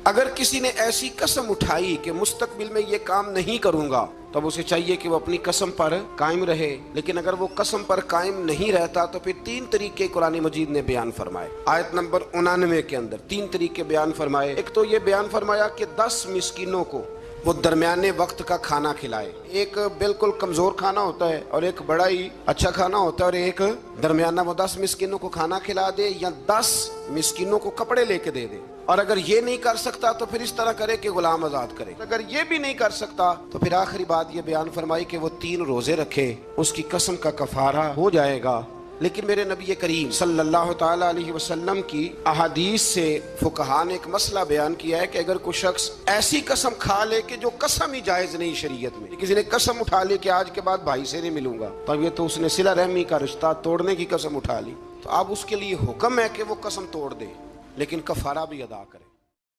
अगर किसी ने ऐसी कसम उठाई कि मुस्तकबिल में ये काम नहीं करूंगा, तब उसे चाहिए कि वो अपनी कसम पर कायम रहे। लेकिन अगर वो कसम पर कायम नहीं रहता तो फिर 3 तरीके कुरान मजीद ने बयान फरमाए। आयत नंबर 99 के अंदर 3 तरीके बयान फरमाए। एक तो ये बयान फरमाया कि 10 मिस्कीनों को वो दरमियाने वक्त का खाना खिलाए। एक बिल्कुल कमजोर खाना होता है और एक बड़ा ही अच्छा खाना होता है और एक दरमियाना। वो 10 मिस्कीनों को खाना खिला दे या 10 मिस्कीनों को कपड़े लेके दे दे। और अगर ये नहीं कर सकता तो फिर इस तरह करे कि गुलाम आजाद करे। अगर ये भी नहीं कर सकता तो फिर आखिरी बात ये बयान फरमाई कि वो 3 रोजे रखे, उसकी कसम का कफारा हो जाएगा। लेकिन मेरे नबी करीम सल्लल्लाहु ताला अलैहि वसल्लम की अहादीस से फुकहा ने एक मसला बयान किया है कि अगर कोई शख्स ऐसी कसम खा ले कि जो कसम ही जायज नहीं शरीयत में, किसी ने कसम उठा ली कि आज के बाद भाई से नहीं मिलूंगा, तब ये तो उसने सिला रहमी का रिश्ता तोड़ने की कसम उठा ली। तो अब उसके लिए हुक्म है कि वो कसम तोड़ दे, लेकिन कफारा भी अदा करे।